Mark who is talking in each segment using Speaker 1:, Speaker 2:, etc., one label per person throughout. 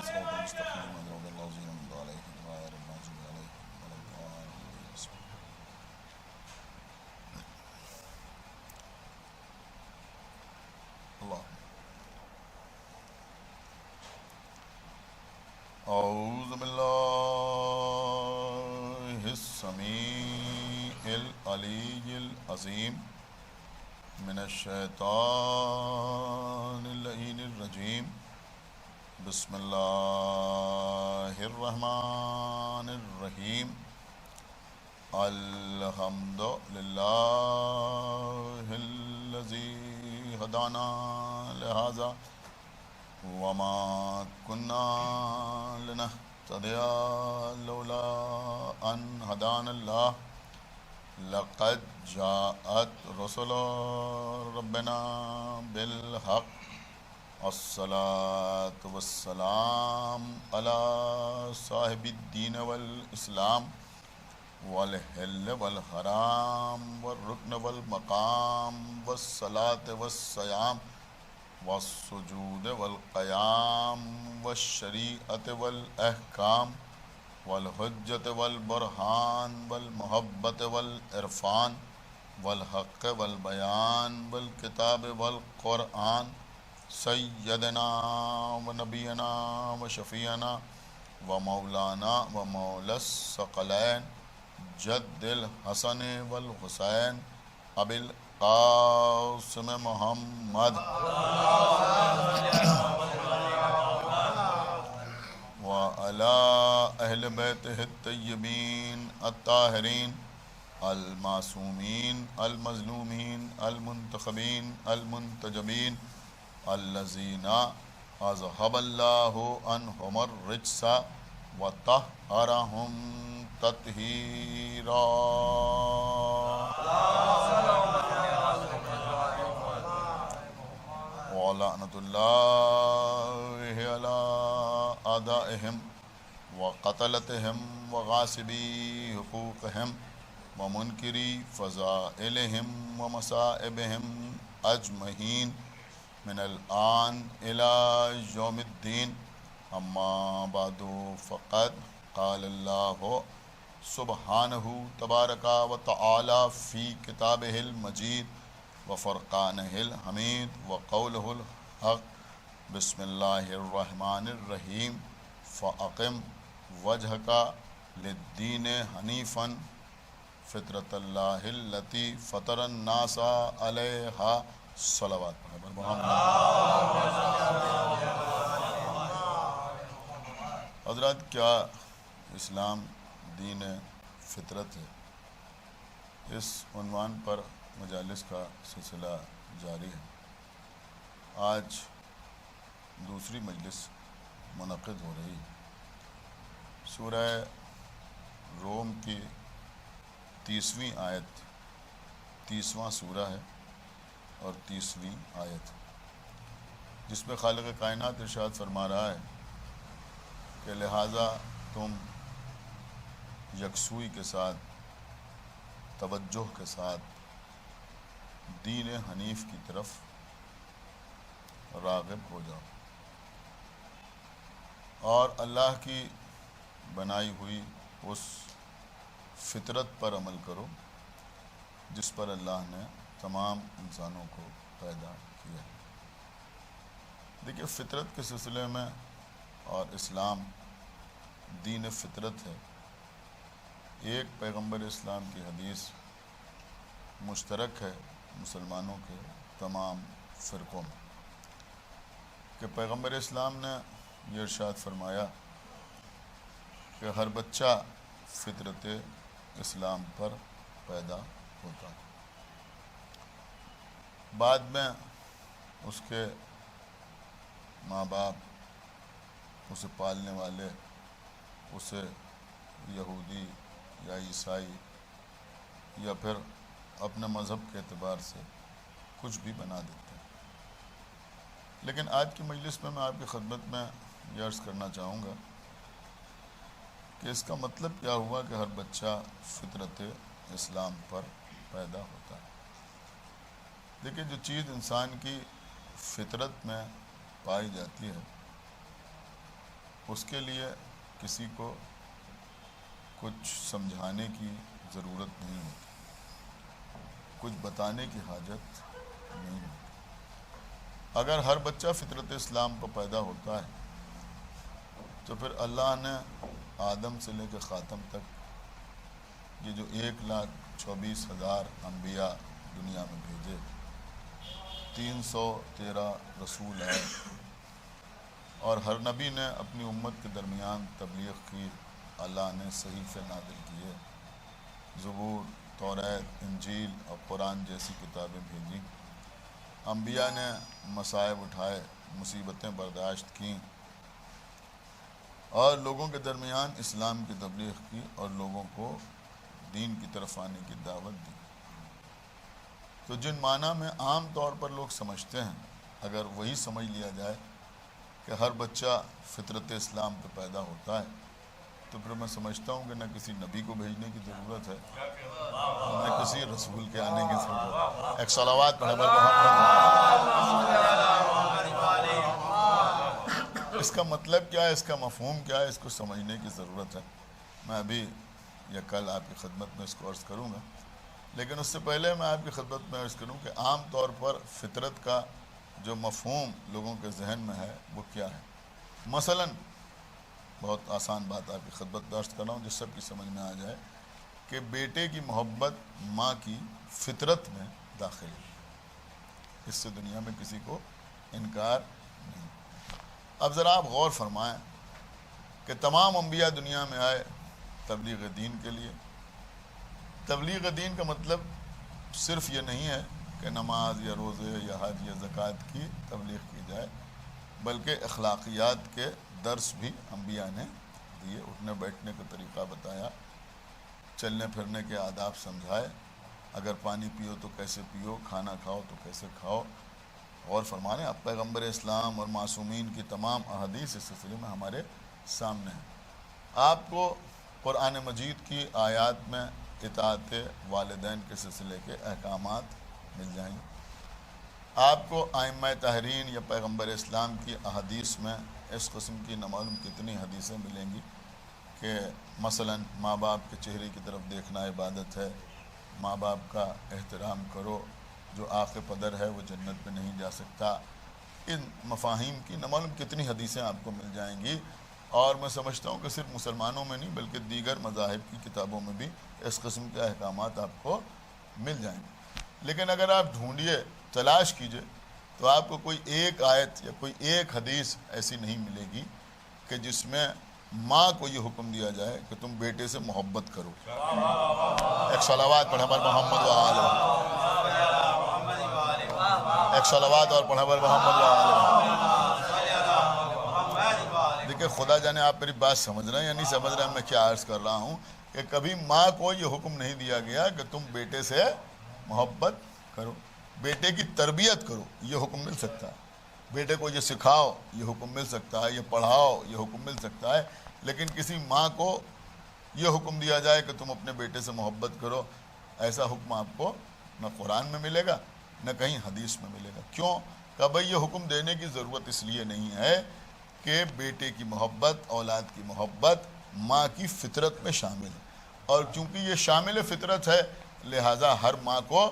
Speaker 1: الصراط المستقيم صراط الذين أنعمت عليهم غير المغضوب عليهم ولا الضالين. اللہ اعوذ باللہ السمیع العلی العظیم من الشیطان اللعین الرجیم. بسم اللہ الرحمن الرحیم. الحمد للہ الذی ہدانا لہذا وما كنا لنهتدي لولا أن هدانا الله لقد جاءت رسل ربنا بالحق الصلاة والسلام على صاحب الدين والإسلام والحل والحرام والركن والمقام والصلاة والصيام والسجود والقیام والشریعت والاحکام والحجت والبرہان والمحبت والعرفان والحق والبیان والکتاب والقرآن سیدنا ونبینا وشفیعنا ومولانا ومولا الثقلین جد الحسن والحسین ابی القاسم محمد وعلى أهل بيته الطيبين الطاهرين المعصومين المظلومين المنتخبين المنتجبين الذين أذهب الله عنهم الرجس وطهرهم تطهيرا. وَلَعْنَةُ اللَّهِ عَلَىٰ أَعْدَائِهِمْ وَقَتْلَتِهِمْ وَغَاصِبِي حُقُوقِهِمْ وَمُنْكِرِي فَضَائِلِهِمْ وَمَصَائِبِهِمْ أَجْمَعِينَ من الآن إلى يوم الدين. أما بعد فقد قال الله سبحانه تبارك وتعالى في كتابه المجيد وفرقانه الحمید وقوله الحق. بسم اللہ الرحمن الرحیم. فاقم وجهك للدین حنیفا فطرۃ اللہ التی فطر الناس علیہا. صلوات حضرات، کیا اسلام دین فطرت ہے؟ اس عنوان پر مجالس کا سلسلہ جاری ہے. آج دوسری مجلس منعقد ہو رہی ہے. سورہ روم کی 30ویں آیت 30واں سورہ ہے اور 30ویں آیت، جس میں خالق کائنات ارشاد فرما رہا ہے کہ لہٰذا تم یکسوئی کے ساتھ، توجہ کے ساتھ دین حنیف کی طرف راغب ہو جاؤ اور اللہ کی بنائی ہوئی اس فطرت پر عمل کرو جس پر اللہ نے تمام انسانوں کو پیدا کیا. دیکھیے، فطرت کے سلسلے میں اور اسلام دین فطرت ہے. ایک پیغمبر اسلام کی حدیث مشترک ہے مسلمانوں کے تمام فرقوں میں کہ پیغمبر اسلام نے یہ ارشاد فرمایا کہ ہر بچہ فطرت اسلام پر پیدا ہوتا ہے. بعد میں اس کے ماں باپ، اسے پالنے والے اسے یہودی یا عیسائی یا پھر اپنے مذہب کے اعتبار سے کچھ بھی بنا دیتے ہیں. لیکن آج کی مجلس میں آپ کی خدمت میں یہ عرض کرنا چاہوں گا کہ اس کا مطلب کیا ہوا کہ ہر بچہ فطرت اسلام پر پیدا ہوتا ہے. دیکھیں، جو چیز انسان کی فطرت میں پائی جاتی ہے اس کے لیے کسی کو کچھ سمجھانے کی ضرورت نہیں ہوتی، کچھ بتانے کی حاجت نہیں ہوتی۔ اگر ہر بچہ فطرت اسلام کو پیدا ہوتا ہے تو پھر اللہ نے آدم سے لے کے خاتم تک یہ جو 1,24,000 انبیاء دنیا میں بھیجے، 313 رسول آئے، اور ہر نبی نے اپنی امت کے درمیان تبلیغ کی، اللہ نے صحیفے نازل کیے، زبور، توریت، انجیل اور قرآن جیسی کتابیں بھیجی، انبیاء نے مصائب اٹھائے، مصیبتیں برداشت کیں، اور لوگوں کے درمیان اسلام کی تبلیغ کی اور لوگوں کو دین کی طرف آنے کی دعوت دی۔ تو جن معنی میں عام طور پر لوگ سمجھتے ہیں، اگر وہی سمجھ لیا جائے کہ ہر بچہ فطرت اسلام پہ پیدا ہوتا ہے، تو پھر میں سمجھتا ہوں کہ نہ کسی نبی کو بھیجنے کی ضرورت ہے، نہ کسی رسول کے آنے کی ضرورت ہے۔ ایک صلوات پڑھے اس کا مطلب کیا ہے، اس کا مفہوم کیا ہے، اس کو سمجھنے کی ضرورت ہے۔ میں ابھی یا کل آپ کی خدمت میں اس کو عرض کروں گا، لیکن اس سے پہلے میں آپ کی خدمت میں عرض کروں کہ عام طور پر فطرت کا جو مفہوم لوگوں کے ذہن میں ہے وہ کیا ہے۔ مثلا بہت آسان بات آپ کی خدمت میں عرض کر رہا ہوں جس سب کی سمجھ میں آ جائے کہ بیٹے کی محبت ماں کی فطرت میں داخل ہے، اس سے دنیا میں کسی کو انکار نہیں۔ اب ذرا آپ غور فرمائیں کہ تمام انبیاء دنیا میں آئے تبلیغ دین کے لیے۔ تبلیغ دین کا مطلب صرف یہ نہیں ہے کہ نماز یا روزے یا حج یا زکوٰۃ کی تبلیغ کی جائے، بلکہ اخلاقیات کے درس بھی انبیاء نے دیے، اٹھنے بیٹھنے کا طریقہ بتایا، چلنے پھرنے کے آداب سمجھائے، اگر پانی پیو تو کیسے پیو، کھانا کھاؤ تو کیسے کھاؤ۔ غور فرمانے اب پیغمبر اسلام اور معصومین کی تمام احادیث اس سلسلے میں ہمارے سامنے ہیں۔ آپ کو قرآن مجید کی آیات میں اطاعت والدین کے سلسلے کے احکامات مل جائیں گے، آپ کو ائمہ طاہرین یا پیغمبر اسلام کی احادیث میں اس قسم کی نہ معلوم کتنی حدیثیں ملیں گی کہ مثلا ماں باپ کے چہرے کی طرف دیکھنا عبادت ہے، ماں باپ کا احترام کرو، جو آنکھ پدر ہے وہ جنت میں نہیں جا سکتا۔ ان مفاہیم کی نہ معلوم کتنی حدیثیں آپ کو مل جائیں گی، اور میں سمجھتا ہوں کہ صرف مسلمانوں میں نہیں بلکہ دیگر مذاہب کی کتابوں میں بھی اس قسم کے احکامات آپ کو مل جائیں گے۔ لیکن اگر آپ ڈھونڈیے، تلاش کیجئے، تو آپ کو کوئی ایک آیت یا کوئی ایک حدیث ایسی نہیں ملے گی کہ جس میں ماں کو یہ حکم دیا جائے کہ تم بیٹے سے محبت کرو۔ ایک صلوات پڑھیں پر محمد و آلہ، ایک صلوات اور پڑھیں پر محمد و آلہ۔ دیکھیں خدا جانے آپ میری بات سمجھ رہے ہیں یا نہیں سمجھ رہے ہیں، میں کیا عرض کر رہا ہوں کہ کبھی ماں کو یہ حکم نہیں دیا گیا کہ تم بیٹے سے محبت کرو، بیٹے کی تربیت کرو، یہ حکم مل سکتا ہے، بیٹے کو یہ سکھاؤ یہ حکم مل سکتا ہے، یہ پڑھاؤ یہ حکم مل سکتا ہے، لیکن کسی ماں کو یہ حکم دیا جائے کہ تم اپنے بیٹے سے محبت کرو، ایسا حکم آپ کو نہ قرآن میں ملے گا نہ کہیں حدیث میں ملے گا۔ کیوں کہ بھئی یہ حکم دینے کی ضرورت اس لیے نہیں ہے کہ بیٹے کی محبت، اولاد کی محبت ماں کی فطرت میں شامل ہے، اور چونکہ یہ شامل فطرت ہے لہٰذا ہر ماں کو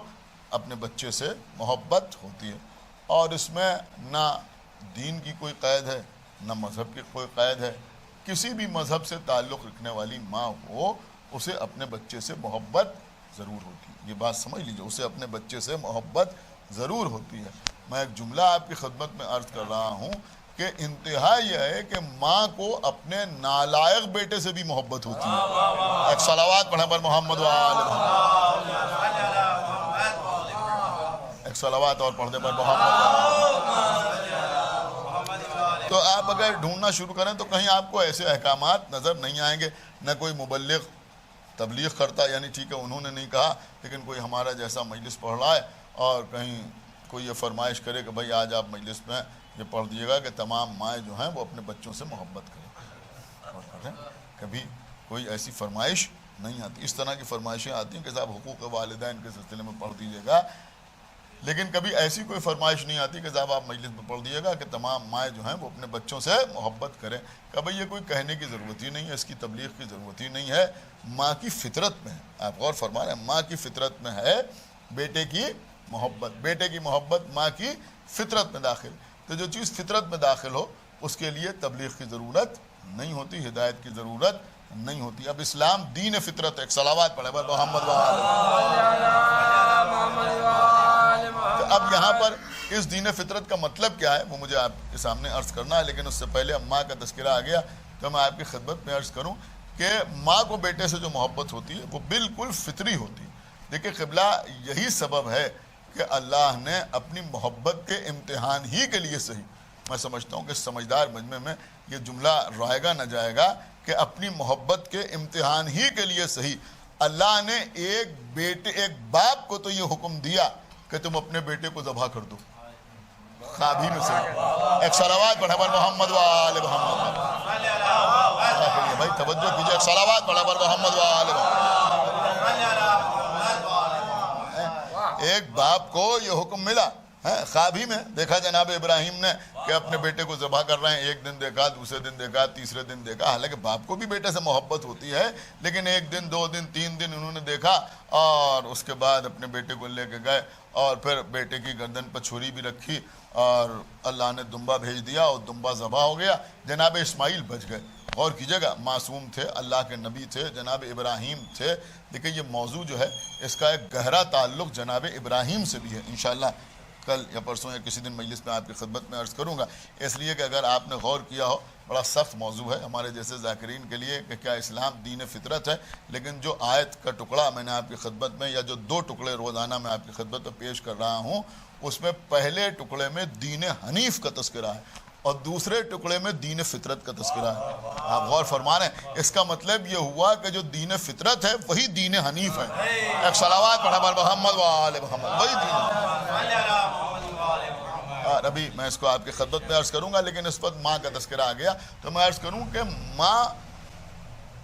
Speaker 1: اپنے بچے سے محبت ہوتی ہے، اور اس میں نہ دین کی کوئی قید ہے نہ مذہب کی کوئی قید ہے۔ کسی بھی مذہب سے تعلق رکھنے والی ماں ہو اسے اپنے بچے سے محبت ضرور ہوتی ہے، یہ بات سمجھ لیجیے، اسے اپنے بچے سے محبت ضرور ہوتی ہے۔ میں ایک جملہ آپ کی خدمت میں عرض کر رہا ہوں کہ انتہا یہ ہے کہ ماں کو اپنے نالائق بیٹے سے بھی محبت ہوتی ہے۔ ایک صلوات پڑھیں پر محمد و آل محمد، ایک صلوات اور پڑھ دیں پر محمد۔ تو آپ اگر ڈھونڈنا شروع کریں تو کہیں آپ کو ایسے احکامات نظر نہیں آئیں گے، نہ کوئی مبلغ تبلیغ کرتا، یعنی ٹھیک ہے انہوں نے نہیں کہا لیکن کوئی ہمارا جیسا مجلس پڑھ رہا ہے اور کہیں کوئی یہ فرمائش کرے کہ بھائی آج آپ مجلس میں یہ پڑھ دیے گا کہ تمام مائیں جو ہیں وہ اپنے بچوں سے محبت کریں، کبھی کوئی ایسی فرمائش نہیں آتی۔ اس طرح کی فرمائشیں آتی ہیں کہ صاحب حقوق والدین کے سلسلے میں پڑھ دیجیے گا، لیکن کبھی ایسی کوئی فرمائش نہیں آتی کہ صاحب آپ مجلس میں پڑھ دیے گا کہ تمام مائیں جو ہیں وہ اپنے بچوں سے محبت کریں. کبھی یہ کوئی کہنے کی ضرورت ہی نہیں ہے, اس کی تبلیغ کی ضرورت ہی نہیں ہے. ماں کی فطرت میں ہے, آپ غور فرما رہے ہیں, ماں کی فطرت میں ہے بیٹے کی محبت. بیٹے کی محبت ماں کی فطرت میں داخل. تو جو چیز فطرت میں داخل ہو اس کے لیے تبلیغ کی ضرورت نہیں ہوتی, ہدایت کی ضرورت نہیں ہوتی. اب اسلام دین فطرت ہے. ایک صلوات پڑھے محمد تو اب یہاں پر اس دین فطرت کا مطلب کیا ہے وہ مجھے آپ کے سامنے عرض کرنا ہے. لیکن اس سے پہلے اب ماں کا تذکرہ آ گیا تو میں آپ کی خدمت میں عرض کروں کہ ماں کو بیٹے سے جو محبت ہوتی ہے وہ بالکل فطری ہوتی ہے. دیکھیں قبلہ, یہی سبب ہے کہ اللہ نے اپنی محبت کے امتحان ہی کے لیے صحیح, میں سمجھتا ہوں کہ سمجھدار مجمع میں یہ جملہ رائے گا نہ جائے گا کہ اپنی محبت کے امتحان ہی کے لیے صحیح اللہ نے ایک باپ کو تو یہ حکم دیا کہ تم اپنے بیٹے کو ذبح کر دو, خوابی میں صحیح. ایک صلوات پڑھا پر محمد وآل محمد. بھائی توجہ کیجئے, ایک صلوات پڑھا پر محمد وآل محمد. ایک باپ کو یہ حکم ملا خواب ہی میں, دیکھا جناب ابراہیم نے کہ اپنے بیٹے کو ذبح کر رہے ہیں. ایک دن دیکھا, دوسرے دن دیکھا, تیسرے دن دیکھا. حالانکہ باپ کو بھی بیٹے سے محبت ہوتی ہے, لیکن ایک دن, 2 دن, 3 دن انہوں نے دیکھا اور اس کے بعد اپنے بیٹے کو لے کے گئے اور پھر بیٹے کی گردن پر چھری بھی رکھی اور اللہ نے دمبا بھیج دیا اور دمبا ذبح ہو گیا. جناب اسماعیل بچ گئے. غور کیجیے گا, معصوم تھے, اللہ کے نبی تھے, جناب ابراہیم تھے. دیکھیں یہ موضوع جو ہے اس کا ایک گہرا تعلق جناب ابراہیم سے بھی ہے. انشاءاللہ کل یا پرسوں یا کسی دن مجلس میں آپ کی خدمت میں عرض کروں گا, اس لیے کہ اگر آپ نے غور کیا ہو بڑا سخت موضوع ہے ہمارے جیسے ذاکرین کے لیے کہ کیا اسلام دین فطرت ہے. لیکن جو آیت کا ٹکڑا میں نے آپ کی خدمت میں, یا جو 2 ٹکڑے روزانہ میں آپ کی خدمت میں پیش کر رہا ہوں, اس میں پہلے ٹکڑے میں دین حنیف کا تذکرہ ہے اور دوسرے ٹکڑے میں دین فطرت کا تذکرہ ہے. آپ غور فرما رہے ہیں, اس کا مطلب یہ ہوا کہ جو دین فطرت ہے وہی دین حنیف ہے. ایک صلوات پڑھا پر محمد وآل محمد. وہی دین. ابھی میں اس کو آپ کی خدمت میں عرض کروں گا, لیکن اس وقت ماں کا تذکرہ آ گیا تو میں عرض کروں کہ ماں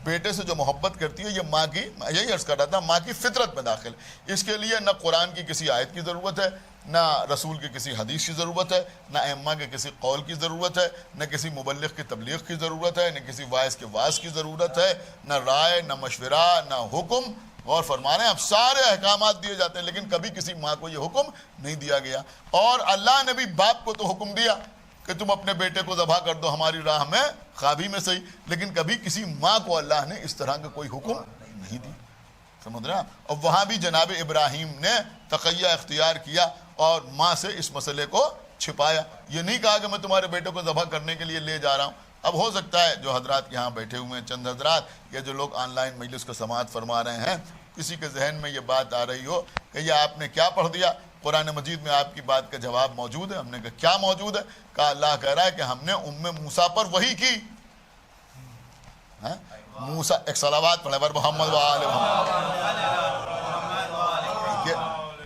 Speaker 1: بیٹے سے جو محبت کرتی ہے یہ ماں کی, یہی عرض کر رہا تھا, ماں کی فطرت میں داخل. اس کے لیے نہ قرآن کی کسی آیت کی ضرورت ہے, نہ رسول کی کسی حدیث کی ضرورت ہے, نہ ائمہ کے کسی قول کی ضرورت ہے, نہ کسی مبلغ کی تبلیغ کی ضرورت ہے, نہ کسی واعظ کے واعظ کی ضرورت ہے, نہ رائے, نہ مشورہ, نہ حکم. غور فرما رہے ہیں, اب سارے احکامات دیے جاتے ہیں لیکن کبھی کسی ماں کو یہ حکم نہیں دیا گیا. اور اللہ نے بھی باپ کو تو حکم دیا کہ تم اپنے بیٹے کو ذبح کر دو ہماری راہ میں, خوابی میں صحیح, لیکن کبھی کسی ماں کو اللہ نے اس طرح کا کوئی حکم نہیں دی. سمجھ رہے ہیں. اور وہاں بھی جناب ابراہیم نے تقیہ اختیار کیا اور ماں سے اس مسئلے کو چھپایا. یہ نہیں کہا کہ میں تمہارے بیٹے کو ذبح کرنے کے لیے لے جا رہا ہوں. اب ہو سکتا ہے جو حضرات یہاں بیٹھے ہوئے ہیں, چند حضرات, یا جو لوگ آن لائن مجلس کو سماعت فرما رہے ہیں, کسی کے ذہن میں یہ بات آ رہی ہو کہ یہ آپ نے کیا پڑھ دیا, قرآن مجید میں آپ کی بات کا جواب موجود ہے. ہم نے کہا کیا موجود ہے؟ کہا اللہ کہہ رہا ہے کہ ہم نے موسیٰ پر وحی کی. موسیٰ, ایک صلوات پڑھے پر محمد وآل محمد.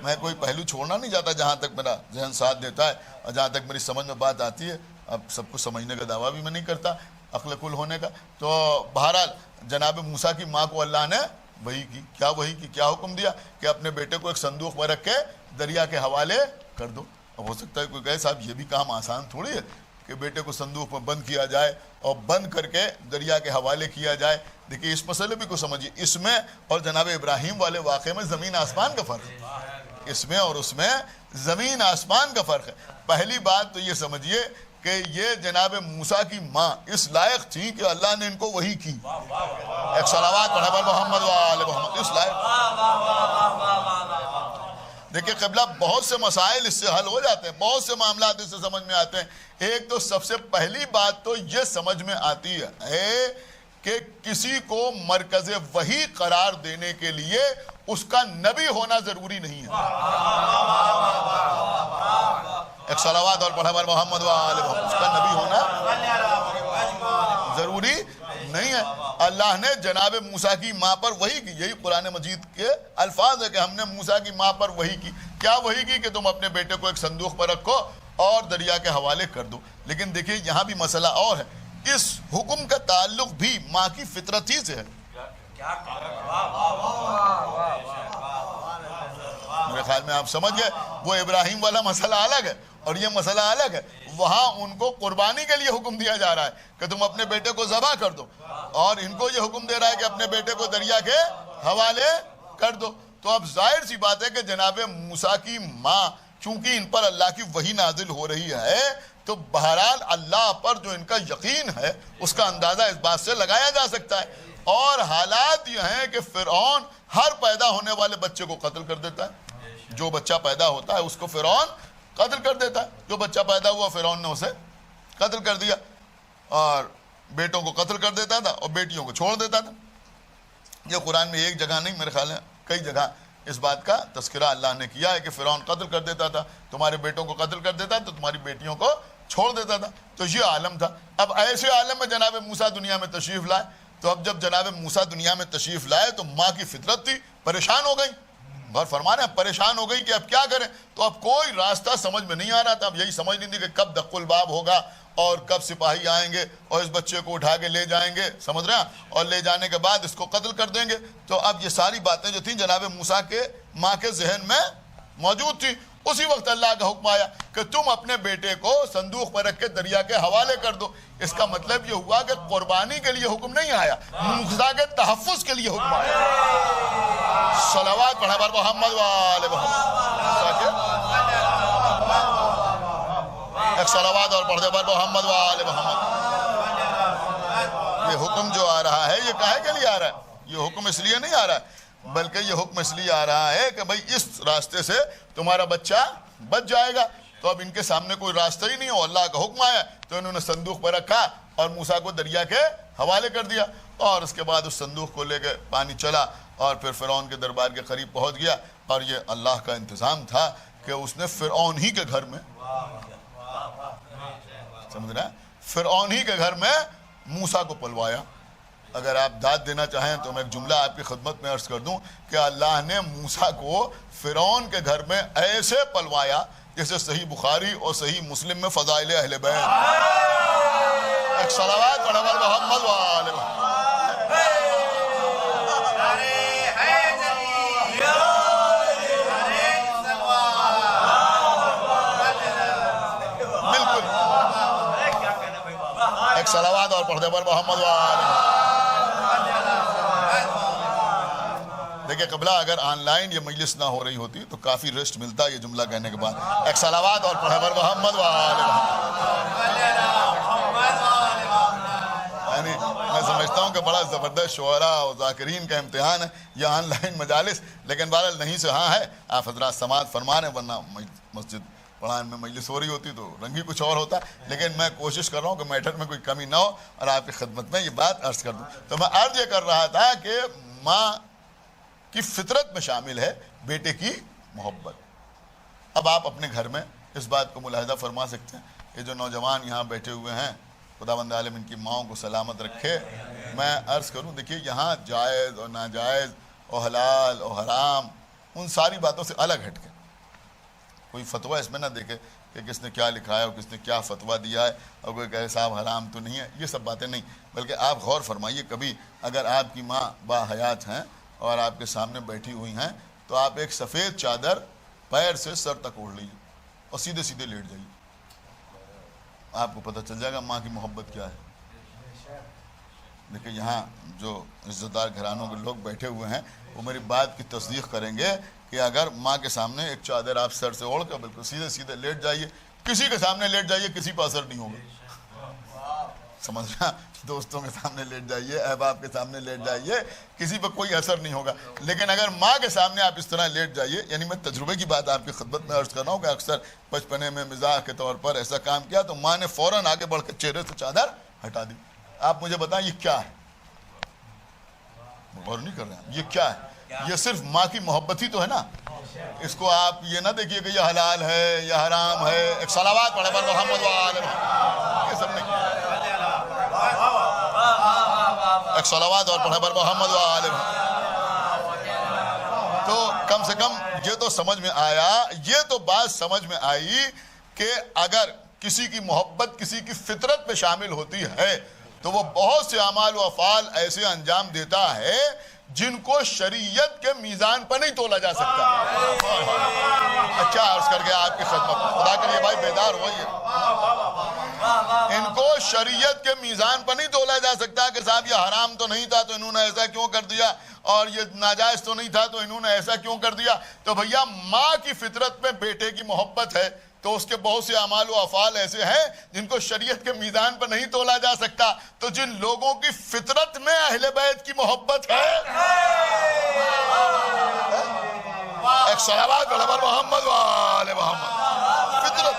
Speaker 1: میں کوئی پہلو چھوڑنا نہیں چاہتا جہاں تک میرا ذہن ساتھ دیتا ہے اور جہاں تک میری سمجھ میں بات آتی ہے. اب سب کو سمجھنے کا دعویٰ بھی میں نہیں کرتا, عقل کل ہونے کا. تو بہرحال جناب موسیٰ کی ماں کو اللہ نے وحی کی. کیا وحی کی, کیا حکم دیا کہ اپنے بیٹے کو ایک صندوق میں رکھ کے دریا کے حوالے کر دو. اب ہو سکتا ہے کوئی کہے صاحب یہ بھی کام آسان تھوڑی ہے کہ بیٹے کو صندوق میں بند کیا جائے اور بند کر کے دریا کے حوالے کیا جائے. دیکھیے اس مسئلے بھی کو سمجھیے, اس میں اور جناب ابراہیم والے واقعے میں زمین آسمان کا فرق ہے. اس میں اور اس میں زمین آسمان کا فرق ہے. پہلی بات تو یہ سمجھیے کہ یہ جناب موسیٰ کی ماں اس لائق تھی کہ اللہ نے ان کو وحی کی. ایک صلوات پڑھا پر محمد وآل محمد. اس لائق. دیکھیں قبلہ بہت سے مسائل اس سے حل ہو جاتے ہیں, بہت سے معاملات اس سے سمجھ میں آتے ہیں. ایک تو سب سے پہلی بات تو یہ سمجھ میں آتی ہے کہ کسی کو مرکز وحی قرار دینے کے لیے اس کا نبی ہونا ضروری نہیں ہے. ایک صلوات اور پڑھا پر محمد وآل محمد. اس کا نبی ہونا ضروری نہیں ہے. اللہ نے جناب موسیٰ کی ماں پر وحی کی. یہی قرآن مجید کے الفاظ ہے کہ ہم نے موسیٰ کی ماں پر وحی کی. کیا وحی کی کہ تم اپنے بیٹے کو ایک صندوق پر رکھو اور دریا کے حوالے کر دو. لیکن دیکھیے یہاں بھی مسئلہ اور ہے, اس حکم کا تعلق بھی ماں کی فطرت ہی سے ہے. میرے خیال میں آپ سمجھ گئے. وہ ابراہیم والا مسئلہ الگ ہے اور یہ مسئلہ الگ ہے. وہاں ان کو قربانی کے لیے حکم دیا جا رہا ہے کہ تم اپنے بیٹے کو ذبح کر دو, اور ان کو یہ حکم دے رہا ہے کہ اپنے بیٹے کو دریا کے حوالے کر دو. تو اب ظاہر سی بات ہے کہ جناب موسیٰ کی ماں, چونکہ ان پر اللہ کی وحی نازل ہو رہی ہے, تو بہرحال اللہ پر جو ان کا یقین ہے اس کا اندازہ اس بات سے لگایا جا سکتا ہے. اور حالات یہ ہیں کہ فرعون ہر پیدا ہونے والے بچے کو قتل کر دیتا ہے. جو بچہ پیدا ہوتا ہے اس کو فرعون قتل کر دیتا ہے. جو بچہ پیدا ہوا فرعون نے اسے قتل کر دیا, اور بیٹوں کو قتل کر دیتا تھا اور بیٹیوں کو چھوڑ دیتا تھا. یہ قرآن میں ایک جگہ نہیں, میرے خیال ہے کئی جگہ اس بات کا تذکرہ اللہ نے کیا ہے کہ فرعون قتل کر دیتا تھا, تمہارے بیٹوں کو قتل کر دیتا تو تمہاری بیٹیوں کو چھوڑ دیتا تھا. تو یہ عالم تھا. اب ایسے عالم میں جناب موسیٰ دنیا میں تشریف لائے. تو اب جب جناب موسیٰ دنیا میں تشریف لائے تو ماں کی فطرت تھی, پریشان ہو گئی. غور فرمانے, اب پریشان ہو گئی کہ اب کیا کریں. تو اب کوئی راستہ سمجھ میں نہیں آ رہا تھا. اب یہی سمجھ نہیں تھی کہ کب دق الباب ہوگا اور کب سپاہی آئیں گے اور اس بچے کو اٹھا کے لے جائیں گے, سمجھ رہے ہیں, اور لے جانے کے بعد اس کو قتل کر دیں گے. تو اب یہ ساری باتیں جو تھیں جناب موسیٰ کے ماں کے ذہن میں موجود تھی. اسی وقت اللہ کا حکم آیا کہ تم اپنے بیٹے کو صندوق پر رکھ کے دریا کے حوالے کر دو. اس کا مطلب یہ ہوا کہ قربانی کے لیے حکم نہیں آیا, موسیٰ کے تحفظ کے لیے حکم آیا. صلوات پڑھا بر محمد وآل محمد, ایک صلوات اور پڑھ دے بر محمد وآل محمد. یہ حکم جو آ رہا ہے یہ کاہے کے لیے آ رہا ہے؟ یہ حکم اس لیے نہیں آ رہا ہے, بلکہ یہ حکم اس لیے آ رہا ہے کہ بھئی اس راستے سے تمہارا بچہ بچ جائے گا. تو اب ان کے سامنے کوئی راستہ ہی نہیں ہو, اللہ کا حکم آیا تو انہوں نے صندوق پر رکھا اور موسیٰ کو دریا کے حوالے کر دیا. اور اس کے بعد اس صندوق کو لے کے پانی چلا اور پھر فرعون کے دربار کے قریب پہنچ گیا. اور یہ اللہ کا انتظام تھا کہ اس نے فرعون ہی کے گھر میں, سمجھ رہے ہیں, فرعون ہی کے گھر میں موسیٰ کو پلوایا. اگر آپ داد دینا چاہیں تو میں ایک جملہ آپ کی خدمت میں عرض کر دوں کہ اللہ نے موسیٰ کو فرعون کے گھر میں ایسے پلوایا جیسے صحیح بخاری اور صحیح مسلم میں فضائل اہل بیت. ایک صلوات پڑھا بر محمد وآل محمد. بالکل, ایک صلوات اور پڑھ دے بر محمد وآل محمد. دیکھیں قبلہ, اگر آن لائن یہ مجلس نہ ہو رہی ہوتی تو کافی ریسٹ ملتا یہ جملہ کہنے کے بعد. ایک صلوات اور پڑھے بر محمد وآل محمد. یعنی میں سمجھتا ہوں کہ بڑا زبردست شعراء اور ذاکرین کا امتحان ہے یہ آن لائن مجالس, لیکن بہرحال نہیں سے ہاں ہے. آپ حضرات سماعت فرما رہے ہیں, ورنہ مسجد پڑھان میں مجلس ہو رہی ہوتی تو رنگ ہی کچھ اور ہوتا. لیکن میں کوشش کر رہا ہوں کہ میٹر میں کوئی کمی نہ ہو اور آپ کی خدمت میں یہ بات عرض کر دوں. تو میں عرض یہ کر رہا تھا کہ ماں کی فطرت میں شامل ہے بیٹے کی محبت. اب آپ اپنے گھر میں اس بات کو ملاحظہ فرما سکتے ہیں. یہ جو نوجوان یہاں بیٹھے ہوئے ہیں, خداوند عالم ان کی ماؤں کو سلامت رکھے. میں عرض کروں, دیکھیے یہاں جائز اور ناجائز اور حلال اور حرام ان ساری باتوں سے الگ ہٹ کے کوئی فتویٰ اس میں نہ دیکھے کہ کس نے کیا لکھا ہے اور کس نے کیا فتویٰ دیا ہے اور کوئی کہے صاحب حرام تو نہیں ہے. یہ سب باتیں نہیں, بلکہ آپ غور فرمائیے, کبھی اگر آپ کی ماں با حیات ہیں اور آپ کے سامنے بیٹھی ہوئی ہیں تو آپ ایک سفید چادر پیر سے سر تک اوڑھ لیجیے اور سیدھے سیدھے لیٹ جائیے. آپ کو پتہ چل جائے گا ماں کی محبت کیا ہے. دیکھیں یہاں جو عزت دار گھرانوں کے لوگ بیٹھے ہوئے ہیں وہ میری بات کی تصدیق کریں گے کہ اگر ماں کے سامنے ایک چادر آپ سر سے اوڑھ کر بالکل سیدھے سیدھے لیٹ جائیے, کسی کے سامنے لیٹ جائیے, کسی پر اثر نہیں ہوگا. سمجھ رہا, دوستوں کے سامنے لیٹ جائیے, احباب کے سامنے لیٹ جائیے, کسی پر کوئی اثر نہیں ہوگا. لیکن اگر ماں کے سامنے آپ اس طرح لیٹ جائیے, یعنی میں تجربے کی بات آپ کی خدمت میں عرض کر رہا ہوں کہ اکثر بچپنے میں مزاح کے طور پر ایسا کام کیا تو ماں نے فوراً آگے بڑھ کے چہرے سے چادر ہٹا دی. آپ مجھے بتائیں یہ کیا ہے؟ غور نہیں کر رہے ہیں, یہ کیا ہے؟ یہ صرف ماں کی محبت ہی تو ہے نا. اس کو آپ یہ نہ دیکھیے کہ یہ حلال ہے یا حرام ہے. ایک صلوات پڑھے بر محمد وآل محمد. یہ سب نہیں, ایک صلوات اور پڑھے بر محمد وآل محمد. تو کم سے کم یہ تو سمجھ میں آیا, یہ تو بات سمجھ میں آئی کہ اگر کسی کی محبت کسی کی فطرت میں شامل ہوتی ہے تو وہ بہت سے اعمال و افعال ایسے انجام دیتا ہے جن کو شریعت کے میزان پر نہیں تولا جا سکتا. اچھا عرض کر گیا آپ کی خدمت میں, خدا کے لیے بھائی بیدار ہوئیے. ان کو شریعت کے میزان پر نہیں تولا جا سکتا کہ صاحب یہ حرام تو نہیں تھا تو انہوں نے ایسا کیوں کر دیا, اور یہ ناجائز تو نہیں تھا تو انہوں نے ایسا کیوں کر دیا. تو بھیا ماں کی فطرت میں بیٹے کی محبت ہے, تو اس کے بہت سے اعمال و افعال ایسے ہیں جن کو شریعت کے میزان پر نہیں تولا جا سکتا. تو جن لوگوں کی فطرت میں اہل بیت کی محبت ہے, ایک صلوات علی محمد و آل محمد, فطرت.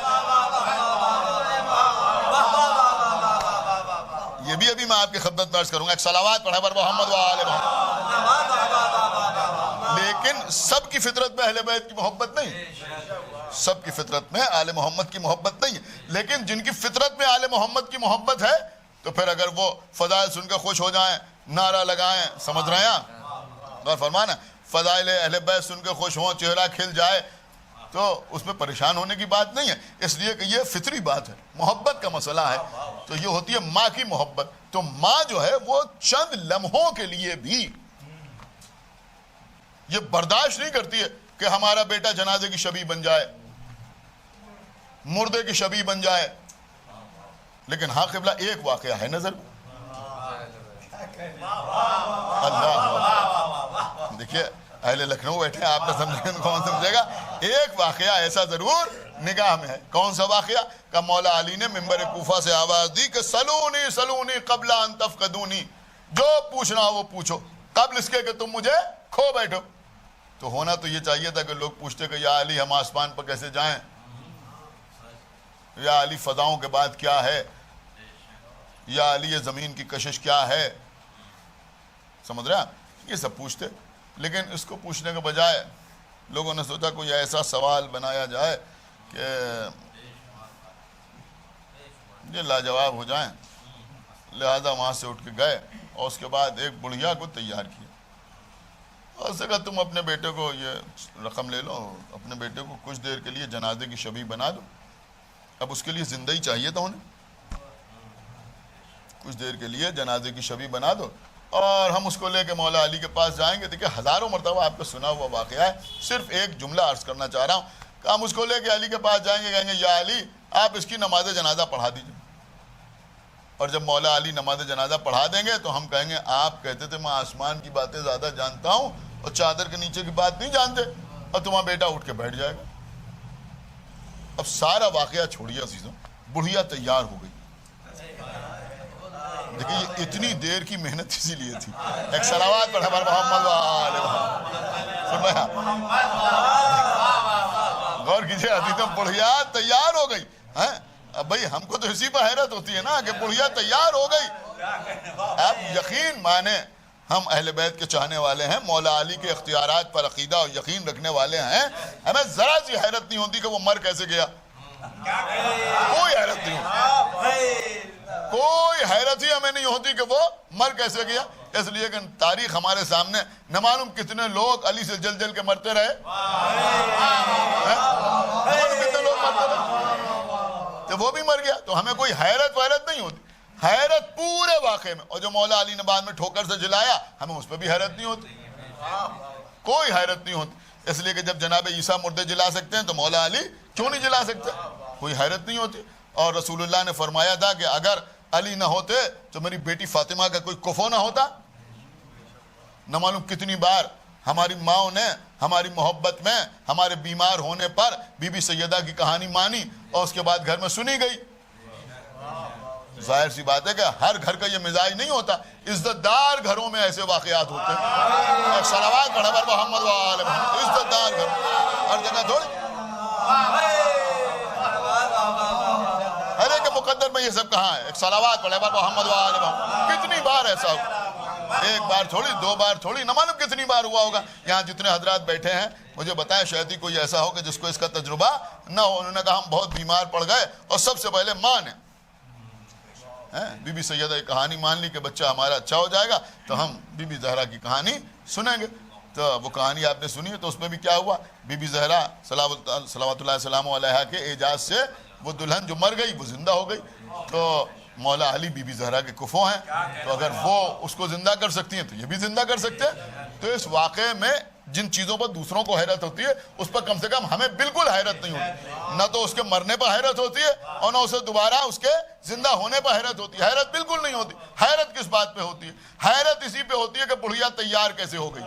Speaker 1: یہ بھی ابھی میں آپ کی خدمت میں عرض کروں گا, ایک صلوات پڑھا پر محمد و آل محمد. لیکن سب کی فطرت میں اہل بیت کی محبت نہیں, سب کی فطرت میں آل محمد کی محبت نہیں ہے. لیکن جن کی فطرت میں آل محمد کی محبت ہے, تو پھر اگر وہ فضائل سن کے خوش ہو جائیں, نعرہ لگائیں, سمجھ رہے ہیں غور فرمانا, فضائل اہل بیت سن کے خوش ہوں, چہرہ کھل جائے, تو اس میں پریشان ہونے کی بات نہیں ہے, اس لیے کہ یہ فطری بات ہے, محبت کا مسئلہ ہے. تو یہ ہوتی ہے ماں کی محبت. تو ماں جو ہے وہ چند لمحوں کے لیے بھی یہ برداشت نہیں کرتی ہے کہ ہمارا بیٹا جنازے کی شبیہ بن جائے, مردے کی شبیہ بن جائے. لیکن ہاں قبلہ ایک واقعہ ہے نظر, اللہ دیکھیے اہل لکھنؤ بیٹھے ہیں, آپ نے سمجھے کون سمجھے گا. ایک واقعہ ایسا ضرور نگاہ میں ہے. کون سا واقعہ؟ کہ مولا علی نے منبر کوفہ سے آواز دی کہ سلونی سلونی قبل ان تفقدونی, جو پوچھنا ہو وہ پوچھو قبل اس کے کہ تم مجھے کھو بیٹھو. تو ہونا تو یہ چاہیے تھا کہ لوگ پوچھتے کہ یا علی ہم آسمان پر کیسے جائیں, یا علی فضاؤں کے بعد کیا ہے, یا علی یہ زمین کی کشش کیا ہے, سمجھ رہے ہیں, یہ سب پوچھتے. لیکن اس کو پوچھنے کے بجائے لوگوں نے سوچا کوئی ایسا سوال بنایا جائے کہ یہ لاجواب ہو جائیں. لہذا وہاں سے اٹھ کے گئے اور اس کے بعد ایک بڑھیا کو تیار کیا, اور اس نے کہا تم اپنے بیٹے کو یہ رقم لے لو, اپنے بیٹے کو کچھ دیر کے لیے جنازے کی شبیہ بنا دو. اب اس کے لیے زندہ ہی چاہیے تھا انہیں, کچھ دیر کے لیے جنازے کی شبیہ بنا دو, اور ہم اس کو لے کے مولا علی کے پاس جائیں گے. دیکھیں ہزاروں مرتبہ آپ کو سنا ہوا واقعہ ہے, صرف ایک جملہ عرض کرنا چاہ رہا ہوں کہ ہم اس کو لے کے علی کے پاس جائیں گے, کہیں گے یا علی آپ اس کی نماز جنازہ پڑھا دیجئے. اور جب مولا علی نماز جنازہ پڑھا دیں گے تو ہم کہیں گے آپ کہتے تھے میں آسمان کی باتیں زیادہ جانتا ہوں اور چادر کے نیچے کی بات نہیں جانتے, اور تمہارا بیٹا اٹھ کے بیٹھ جائے گا. اب سارا واقعہ چھوڑیے عزیزوں, بڑھیا تیار ہو گئی. دیکھیں یہ اتنی دیر کی محنت اسی لیے تھی. ایک صلوات پڑھا پر محمد و آل محمد. غور کیجئے عزیزوں, بڑھیا تیار ہو گئی. اب بھئی ہم کو تو اسی پر حیرت ہوتی ہے نا کہ بڑھیا تیار ہو گئی. آپ یقین مانیں ہم اہل بیت کے چاہنے والے ہیں, مولا علی کے اختیارات پر عقیدہ اور یقین رکھنے والے ہیں. ہمیں ذرا سی حیرت نہیں ہوتی کہ وہ مر کیسے گیا, کوئی حیرت نہیں ہوتی, کوئی حیرت ہی ہمیں نہیں ہوتی کہ وہ مر کیسے گیا. اس لیے کہ تاریخ ہمارے سامنے نہ معلوم کتنے لوگ علی سے جل جل کے مرتے رہے, کتنے لوگ مرتے رہے, تو وہ بھی مر گیا. تو ہمیں کوئی حیرت ویرت نہیں ہوتی, حیرت پورے واقعے میں. اور جو مولا علی نے بعد میں ٹھوکر سے جلایا, ہمیں اس پہ بھی حیرت نہیں ہوتی, کوئی حیرت نہیں ہوتی. اس لیے کہ جب جناب عیسیٰ مردے جلا سکتے ہیں تو مولا علی کیوں نہیں جلا سکتے, کوئی حیرت نہیں ہوتی. اور رسول اللہ نے فرمایا تھا کہ اگر علی نہ ہوتے تو میری بیٹی فاطمہ کا کوئی کفو نہ ہوتا. نہ معلوم کتنی بار ہماری ماں نے ہماری محبت میں ہمارے بیمار ہونے پر بی بی سیدہ کی کہانی مانی اور اس کے بعد گھر میں سنی گئی. ظاہر سی بات ہے کہ ہر گھر کا یہ مزاج نہیں ہوتا, عزت دار گھروں میں ایسے واقعات ہوتے ہیں. ایک صلوات پڑھا پر محمد و آل محمد. عزت دار گھر ہر جگہ تھوڑی, ارے کہ مقدر میں یہ سب کہاں ہے. ایک صلوات پڑھا پر محمد و آل محمد. کتنی بار ایسا ہوا, ایک بار تھوڑی, دو بار تھوڑی, نہ معلوم کتنی بار ہوا ہوگا. یہاں جتنے حضرات بیٹھے ہیں مجھے بتائیں شاید ہی کوئی ایسا ہو کہ جس کو اس کا تجربہ نہ ہو. انہوں نے کہا ہم بہت بیمار پڑ گئے اور سب سے پہلے ماں نے بی بی سیدہ کی کہانی مان لی کہ بچہ ہمارا اچھا ہو جائے گا تو ہم بی بی زہرا کی کہانی سنیں گے. تو وہ کہانی آپ نے سنی ہے, تو اس میں بھی کیا ہوا, بی بی زہرا صلوات اللہ السلام علیہ کے اعجاز سے وہ دلہن جو مر گئی وہ زندہ ہو گئی، تو مولا علی بی بی زہرا کے کفو ہیں، تو اگر وہ اس کو زندہ کر سکتی ہیں تو یہ بھی زندہ کر سکتے ہیں۔ تو اس واقعے میں جن چیزوں پر دوسروں کو حیرت ہوتی ہے اس پر کم سے کم ہمیں بالکل حیرت نہیں ہوتی، نہ تو اس کے مرنے پر حیرت ہوتی ہے اور نہ اسے دوبارہ اس کے زندہ ہونے پر حیرت ہوتی ہے۔ حیرت بالکل نہیں ہوتی۔ حیرت کس بات پہ ہوتی ہے؟ حیرت اسی پہ ہوتی ہے کہ بڑھیا تیار کیسے ہو گئی۔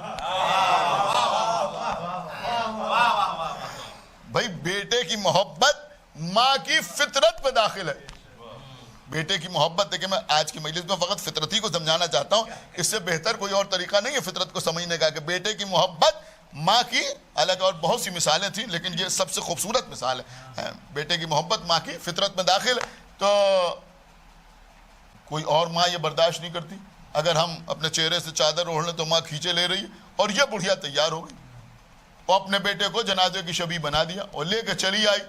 Speaker 1: بھائی بیٹے کی محبت ماں کی فطرت پہ داخل ہے۔ بیٹے کی محبت، دیکھیں میں آج کی مجلس میں فقط فطرت ہی کو سمجھانا چاہتا ہوں، اس سے بہتر کوئی اور طریقہ نہیں ہے فطرت کو سمجھنے کا، کہ بیٹے کی محبت ماں کی، حالانکہ اور بہت سی مثالیں تھیں لیکن یہ سب سے خوبصورت مثال ہے۔ بیٹے کی محبت ماں کی فطرت میں داخل ہے، تو کوئی اور ماں یہ برداشت نہیں کرتی۔ اگر ہم اپنے چہرے سے چادر اوڑھ لیں تو ماں کھینچے لے رہی ہے، اور یہ بڑھیا تیار ہو گئی اور اپنے بیٹے کو جنازے کی شبیہ بنا دیا اور لے کے چلی آئی۔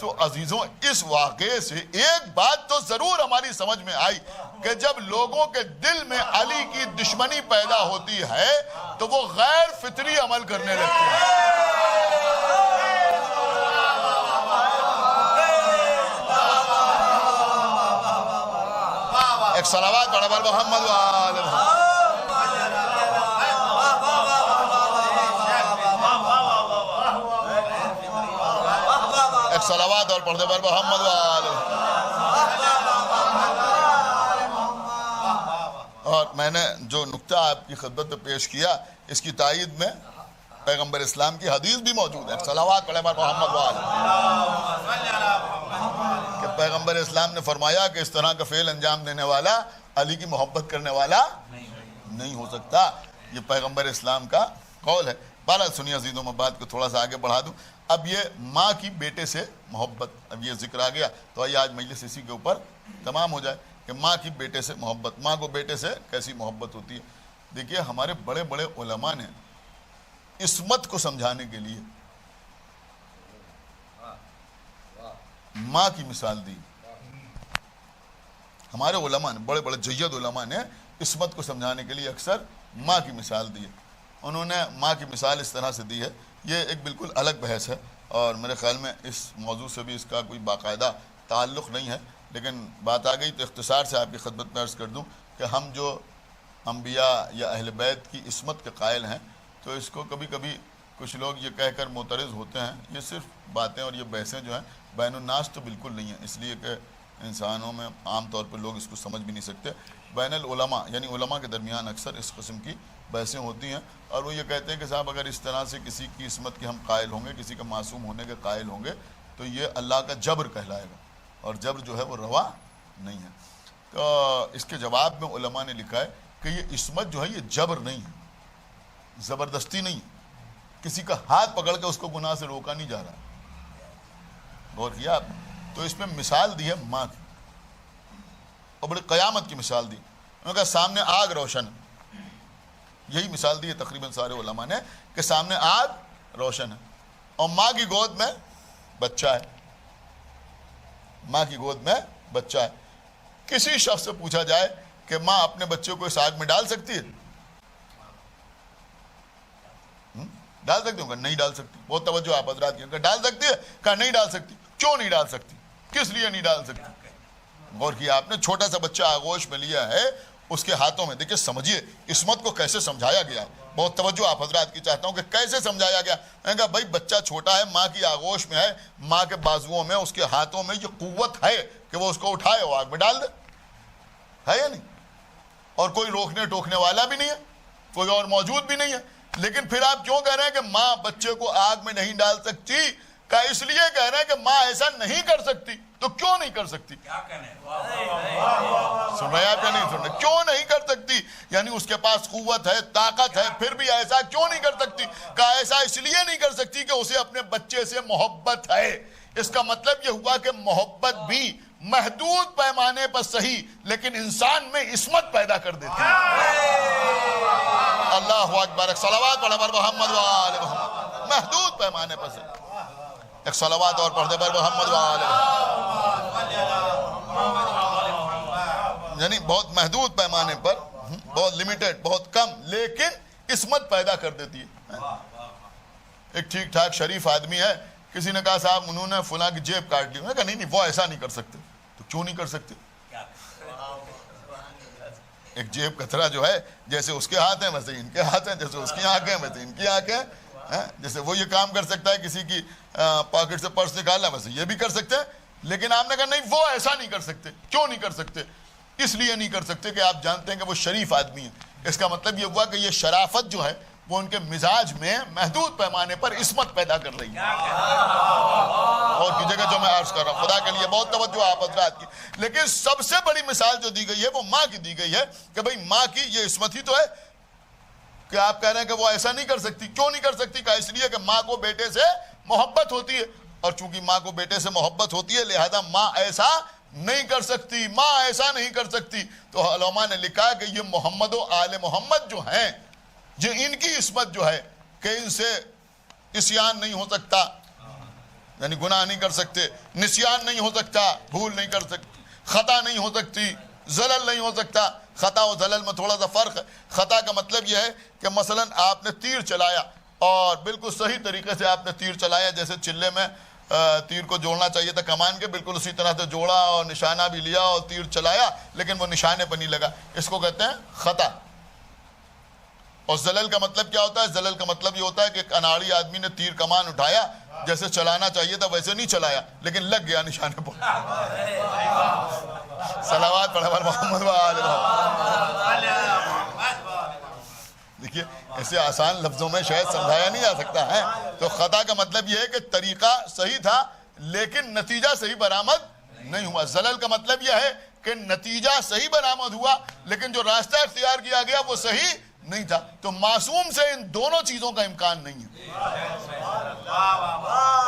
Speaker 1: تو عزیزوں اس واقعے سے ایک بات تو ضرور ہماری سمجھ میں آئی کہ جب لوگوں کے دل میں علی کی دشمنی پیدا ہوتی ہے تو وہ غیر فطری عمل کرنے لگتے ہیں۔ ایک صلوات پڑھو بر محمد وآل محمد۔ ایک صلوات اور پڑھ دے بر محمد وآل محمد۔ اور میں نے جو نکتہ آپ کی خدمت میں پیش کیا اس کی تائید میں پیغمبر اسلام کی حدیث بھی موجود ہے۔ صلوات پڑھے بر محمد وآل محمد، کہ پیغمبر اسلام نے فرمایا کہ اس طرح کا فعل انجام دینے والا علی کی محبت کرنے والا نہیں ہو سکتا۔ یہ پیغمبر اسلام کا قول ہے۔ بہرحال سنیے عزیزوں، میں بات کو تھوڑا سا آگے بڑھا دوں۔ اب یہ ماں کی بیٹے سے محبت، اب یہ ذکر آ گیا تو آئیے آج مجلس اسی کے اوپر تمام ہو جائے کہ ماں کی بیٹے سے محبت، ماں کو بیٹے سے کیسی محبت ہوتی ہے۔ دیکھیے ہمارے بڑے بڑے علماء نے عصمت کو سمجھانے کے لیے ماں کی مثال دی۔ ہمارے علماء نے، بڑے بڑے جید علماء نے عصمت کو سمجھانے کے لیے اکثر ماں کی مثال دی ہے۔ انہوں نے ماں کی مثال اس طرح سے دی ہے، یہ ایک بالکل الگ بحث ہے اور میرے خیال میں اس موضوع سے بھی اس کا کوئی باقاعدہ تعلق نہیں ہے، لیکن بات آ گئی تو اختصار سے آپ کی خدمت میں عرض کر دوں کہ ہم جو انبیاء یا اہل بیت کی عصمت کے قائل ہیں تو اس کو کبھی کبھی کچھ لوگ یہ کہہ کر معترض ہوتے ہیں، یہ صرف باتیں اور یہ بحثیں جو ہیں بین الناس تو بالکل نہیں ہیں، اس لیے کہ انسانوں میں عام طور پر لوگ اس کو سمجھ بھی نہیں سکتے۔ بین العلماء یعنی علماء کے درمیان اکثر اس قسم کی بحثیں ہوتی ہیں اور وہ یہ کہتے ہیں کہ صاحب اگر اس طرح سے کسی کی عصمت کے ہم قائل ہوں گے، کسی کا معصوم ہونے کے قائل ہوں گے تو یہ اللہ کا جبر کہلائے گا، اور جبر جو ہے وہ روا نہیں ہے۔ تو اس کے جواب میں علماء نے لکھا ہے کہ یہ عصمت جو ہے یہ جبر نہیں ہے، زبردستی نہیں ہے، کسی کا ہاتھ پکڑ کے اس کو گناہ سے روکا نہیں جا رہا۔ غور کیا آپ نے؟ تو اس میں مثال دی ہے ماں کی، اور بڑی قیامت کی مثال دی۔ انہوں نے کہا سامنے آگ روشن، یہی مثال دی ہے تقریباً سارے علماء نے کہ سامنے آگ روشن ہے اور ماں کی گود میں بچہ ہے، ماں کی گود میں بچہ ہے۔ کسی شخص سے پوچھا جائے کہ ماں اپنے بچے کو اس آگ میں ڈال سکتی ہے؟ ڈال سکتی ہوں؟ کہ نہیں ڈال سکتی۔ بہت توجہ آپ حضرات کی، کہ ڈال سکتی ہے؟ کہ نہیں ڈال سکتی۔ کیوں نہیں ڈال سکتی؟ کس لیے نہیں ڈال سکتی؟ غور کیا آپ نے؟ چھوٹا سا بچہ آغوش میں لیا ہے، اس کے ہاتھوں میں، دیکھیں سمجھیے عصمت کو کیسے سمجھایا گیا ہے۔ بہت توجہ آپ حضرات کی چاہتا ہوں کہ کیسے سمجھایا گیا۔ میں نے کہا بھائی بچہ چھوٹا ہے، ماں کی آغوش میں ہے، ماں کے بازوؤں میں، اس کے ہاتھوں میں یہ قوت ہے کہ وہ اس کو اٹھائے اور آگ میں ڈال دے، ہے یا نہیں؟ اور کوئی روکنے ٹوکنے والا بھی نہیں ہے، کوئی اور موجود بھی نہیں ہے، لیکن پھر آپ کیوں کہہ رہے ہیں کہ ماں بچے کو آگ میں نہیں ڈال سکتی؟ کہ اس لیے کہہ رہے ہیں کہ ماں ایسا نہیں کر سکتی۔ تو کیوں نہیں کر سکتی؟ سن رہے آپ یا نہیں سن رہے؟ کیوں نہیں کر سکتی؟ یعنی اس کے پاس قوت ہے، طاقت ہے، پھر بھی ایسا کیوں نہیں کر سکتی؟ کہ ایسا اس لیے نہیں کر سکتی کہ اسے اپنے بچے سے محبت ہے۔ اس کا مطلب یہ ہوا کہ محبت بھی محدود پیمانے پر صحیح لیکن انسان میں عصمت پیدا کر دیتی ہے۔ اللہ اکبر، ایک صلوات پڑھے بر محمد وآل محمد۔ محدود پیمانے پر صحیح، ایک صلوات اور پڑھ دے بر محمد وآل محمد، یعنی بہت محدود پیمانے پر، بہت لیمیٹڈ، بہت کم، لیکن عصمت پیدا کر دیتی ہے۔ ایک ٹھیک ٹھاک شریف آدمی ہے، کسی نے کہا صاحب انہوں نے فلاں کی جیب کاٹ لی، انہوں نے کہا نہیں وہ ایسا نہیں کر سکتے. تو کیوں نہیں کر سکتے؟ ایک جیب کترا جو ہے جیسے اس کے ہاتھ ہیں ویسے ان کے ہاتھ ہیں، جیسے اس کی آنکھیں ویسے ان کی آنکھیں ہیں. جیسے وہ یہ کام کر سکتا ہے کسی کی پاکٹ سے پرس نکالنا، ویسے یہ بھی کر سکتے ہیں. لیکن آپ نے کہا نہیں وہ ایسا نہیں کر سکتے. کیوں نہیں کر سکتے؟ اس لیے نہیں کر سکتے کہ آپ جانتے ہیں کہ وہ شریف آدمی ہیں. اس کا مطلب یہ ہوا کہ یہ شرافت جو ہے وہ ان کے مزاج میں محدود پیمانے پر عصمت پیدا کر رہی ہے. اور کی جگہ جو میں عرض کر رہا ہوں، خدا کے لیے بہت توجہ آپ حضرات کی. لیکن سب سے بڑی مثال جو دی گئی ہے وہ ماں کی دی گئی ہے کہ بھئی ماں کی یہ عصمت ہی تو ہے کہ آپ کہہ رہے ہیں کہ وہ ایسا نہیں کر سکتی. کیوں نہیں کر سکتی؟ کہ اس لیے کہ ماں کو بیٹے سے محبت ہوتی ہے، اور چونکہ ماں کو بیٹے سے محبت ہوتی ہے لہذا ماں ایسا نہیں کر سکتی، ماں ایسا نہیں کر سکتی. تو علماء نے لکھا کہ یہ محمد و آل محمد جو ہیں، جو ان کی عصمت جو ہے کہ ان سے عصیان نہیں ہو سکتا، یعنی گناہ نہیں کر سکتے، نسیان نہیں ہو سکتا، بھول نہیں کر سکتی، خطا نہیں ہو سکتی، زلل نہیں ہو سکتا. خطا و زلل میں تھوڑا سا فرق ہے. خطا کا مطلب یہ ہے کہ مثلا آپ نے تیر چلایا اور بالکل صحیح طریقے سے آپ نے تیر چلایا، جیسے چلے میں تیر کو جوڑنا چاہیے تھا کمان کے، بالکل اسی طرح سے جوڑا اور نشانہ بھی لیا اور تیر چلایا لیکن وہ نشانے پر نہیں لگا. اس کو کہتے ہیں خطا. اور زلل کا مطلب کیا ہوتا ہے؟ زلل کا مطلب یہ ہوتا ہے کہ ایک اناڑی آدمی نے تیر کمان اٹھایا، جیسے چلانا چاہیے تھا ویسے نہیں چلایا لیکن لگ گیا نشانے پر. صلوات پڑھا محمد و آل محمد. دیکھیے ایسے آسان لفظوں میں شاید سمجھایا نہیں جا سکتا ہے. تو خطا کا مطلب یہ ہے کہ طریقہ صحیح تھا لیکن نتیجہ صحیح برآمد نہیں ہوا. زلل کا مطلب یہ ہے کہ نتیجہ صحیح برآمد ہوا لیکن جو راستہ اختیار کیا گیا وہ صحیح نہیں تھا. تو معصوم سے ان دونوں چیزوں کا امکان نہیں ہے.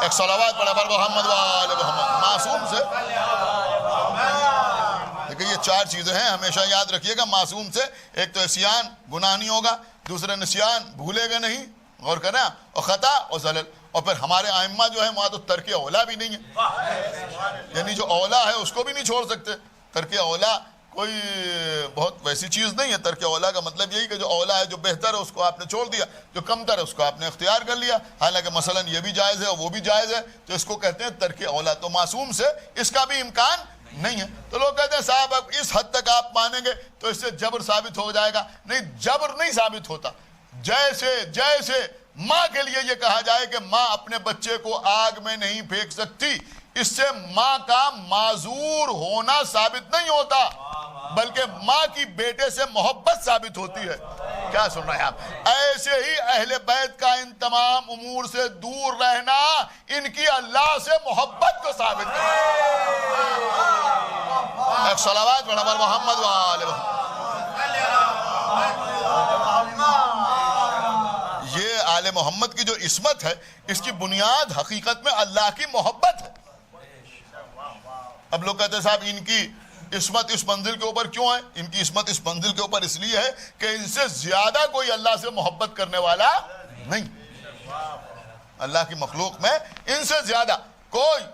Speaker 1: ایک صلوات پڑھا پر محمد و آل محمد. معصوم سے دیکھیں یہ چار چیزیں ہیں، ہمیشہ یاد رکھیے گا. معصوم سے ایک تو عصیان، گناہ نہیں ہوگا، دوسرا نسیان، بھولے گا نہیں، غور کریں، اور خطا اور زلل. اور پھر ہمارے ائمہ جو ہیں وہاں تو ترک اولا بھی نہیں ہے، یعنی جو اولا ہے اس کو بھی نہیں چھوڑ سکتے. ترک اولا کوئی بہت ویسی چیز نہیں ہے. ترک اولا کا مطلب یہی کہ جو اولا ہے، جو بہتر ہے اس کو آپ نے چھوڑ دیا، جو کمتر ہے اس کو آپ نے اختیار کر لیا، حالانکہ مثلا یہ بھی جائز ہے اور وہ بھی جائز ہے، تو اس کو کہتے ہیں ترک اولا. تو معصوم سے اس کا بھی امکان نہیں ہے. تو لوگ کہتے ہیں صاحب اب اس حد تک آپ مانیں گے تو اس سے جبر ثابت ہو جائے گا. نہیں، جبر نہیں ثابت ہوتا. جیسے ماں کے لیے یہ کہا جائے کہ ماں اپنے بچے کو آگ میں نہیں پھینک سکتی، اس سے ماں کا معذور ہونا ثابت نہیں ہوتا بلکہ ماں کی بیٹے سے محبت ثابت ہوتی ہے. کیا سن رہے ہیں آپ؟ ایسے ہی اہل بیت کا ان تمام امور سے دور رہنا ان کی اللہ سے محبت کو ثابت کرتا ہے. ایک صلوات پڑھا پر محمد و آل محمد. یہ آل محمد کی جو عصمت ہے اس کی بنیاد حقیقت میں اللہ کی محبت ہے. اب لوگ کہتے ہیں صاحب ان کی عصمت اس منزل کے اوپر کیوں ہے؟ ان کی عصمت اس منزل کے اوپر اس لیے ہے کہ ان سے زیادہ کوئی اللہ سے محبت کرنے والا نہیں. اللہ کی مخلوق میں ان سے زیادہ کوئی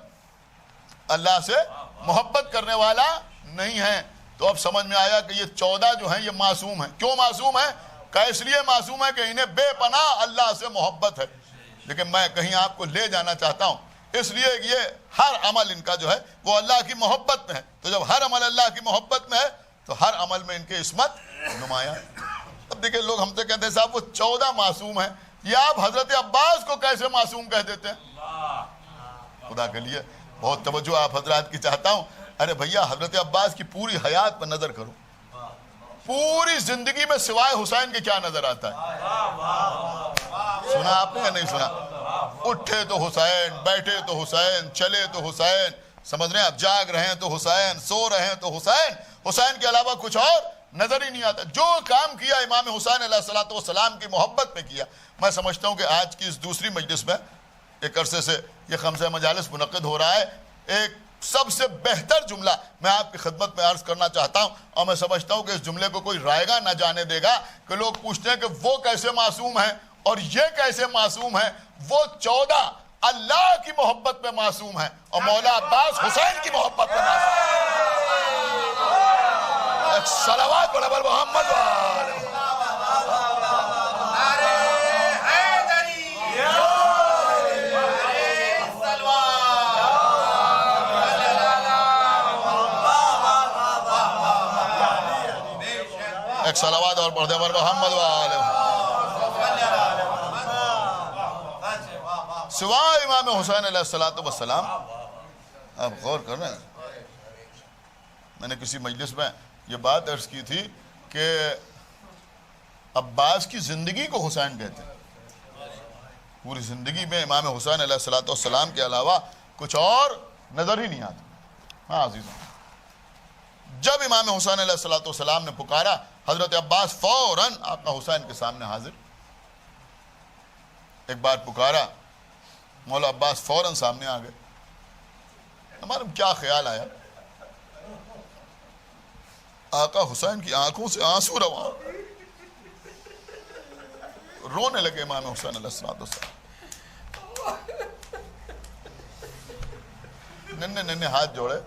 Speaker 1: اللہ سے محبت کرنے والا نہیں ہے. تو اب سمجھ میں آیا کہ یہ 14 جو ہیں یہ معصوم ہیں. کیوں معصوم ہیں؟ کہ اس لیے معصوم ہے کہ انہیں بے پناہ اللہ سے محبت ہے. لیکن میں کہیں آپ کو لے جانا چاہتا ہوں، اس لیے یہ ہر عمل ان کا جو ہے وہ اللہ کی محبت میں ہے. تو جب ہر عمل اللہ کی محبت میں ہے تو ہر عمل میں ان کی عصمت نمایاں. اب دیکھیں لوگ ہم سے کہتے ہیں صاحب وہ 14 معصوم ہیں، یہ آپ حضرت عباس کو کیسے معصوم کہہ دیتے ہیں؟ خدا کے لیے بہت توجہ آپ حضرات کی چاہتا ہوں. ارے بھیا حضرت عباس کی پوری حیات پر نظر کرو، پوری زندگی میں سوائے حسین کے کیا نظر آتا ہے؟ سنا آپ نے یا نہیں سنا؟ اٹھے تو حسین، بیٹھے تو حسین، چلے تو حسین، سمجھ رہے ہیں آپ؟ جاگ رہے ہیں تو حسین، سو رہے ہیں تو حسین. حسین کے علاوہ کچھ اور نظر ہی نہیں آتا. جو کام کیا امام حسین علیہ السلام کی محبت میں کیا. میں سمجھتا ہوں کہ آج کی اس دوسری مجلس میں ایک عرصے سے یہ خمسہ مجالس منعقد ہو رہا ہے، ایک سب سے بہتر جملہ میں آپ کی خدمت میں عرض کرنا چاہتا ہوں، اور میں سمجھتا ہوں کہ اس جملے کو کوئی رائے گا نہ جانے دے گا کہ لوگ پوچھتے ہیں کہ وہ کیسے معصوم ہیں اور یہ کیسے معصوم ہیں. وہ 14 اللہ کی محبت میں معصوم ہیں اور مولا عباس حسین کی محبت میں معصوم ہیں. صلوات پڑھا پر محمد و آل محمد. ایک صلوات اور پڑھ دیں محمد وآلہ سوائے امام حسین علیہ السلام. آپ غور کر رہے ہیں، میں نے کسی مجلس میں یہ بات عرض کی تھی کہ عباس کی زندگی کو حسین کہتے ہیں. پوری زندگی میں امام حسین علیہ السلام کے علاوہ کچھ اور نظر ہی نہیں آتا. ہاں عزیزوں، جب امام حسین علیہ السلام نے پکارا، حضرت عباس فوراً آقا حسین کے سامنے حاضر. ایک بار پکارا، مولا عباس فوراً سامنے آ گئے. ہمارا کیا خیال آیا، آقا حسین کی آنکھوں سے آنسو رواں، رونے لگے امام حسین علیہ السلام. ننے ننے ہاتھ جوڑے،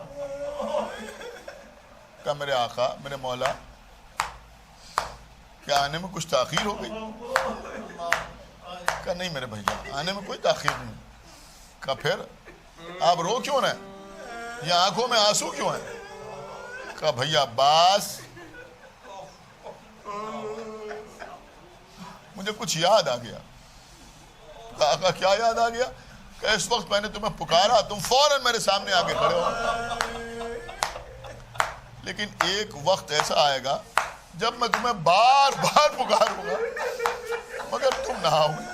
Speaker 1: کہا میرے آقا، میرے مولا، کیا آنے میں کچھ تاخیر ہو گئی؟ کہا نہیں میرے بھیا، آنے میں کوئی تاخیر نہیں. کہا پھر آپ رو کیوں رہے ہیں، یہ آنکھوں میں آنسو کیوں ہیں؟ کہا بھیا عباس، مجھے کچھ یاد آ گیا. کہا آقا کیا یاد آ گیا؟ کہ اس وقت میں نے تمہیں پکارا، تم فوراً میرے سامنے آ کے کھڑے ہو، لیکن ایک وقت ایسا آئے گا جب میں تمہیں بار بار پکاروں گا مگر تم نہ آؤ گے.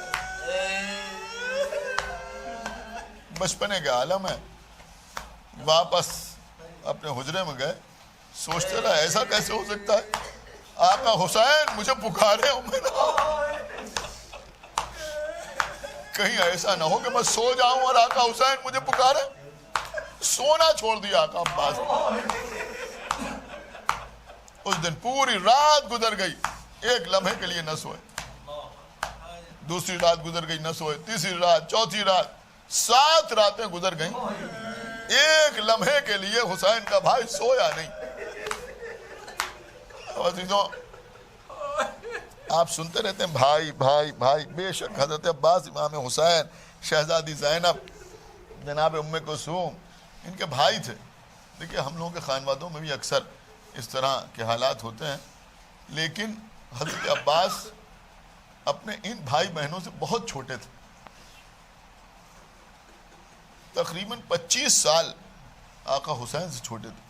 Speaker 1: بچپنے کے عالم ہے. واپس اپنے حجرے میں گئے، سوچتے رہا ایسا کیسے ہو سکتا ہے، آقا حسین مجھے پکارے ہوں میں نہ آؤں. کہیں ایسا نہ ہو کہ میں سو جاؤں اور آقا حسین مجھے پکارے. سونا چھوڑ دیا آقا عباس. اس دن پوری رات گزر گئی، ایک لمحے کے لیے نہ سوئے. دوسری رات گزر گئی، نہ سوئے. تیسری رات، چوتھی رات، 7 راتیں گزر گئیں، ایک لمحے کے لیے حسین کا بھائی سویا نہیں. عزیزوں، آپ سنتے رہتے ہیں بھائی بھائی بھائی. بے شک حضرت عباس، امام حسین، شہزادی زینب، جناب ام کلثوم ان کے بھائی تھے. دیکھیں ہم لوگوں کے خاندانوں میں بھی اکثر اس طرح کے حالات ہوتے ہیں، لیکن حضرت عباس اپنے ان بھائی بہنوں سے بہت چھوٹے تھے. تقریباً 25 سال آقا حسین سے چھوٹے تھے،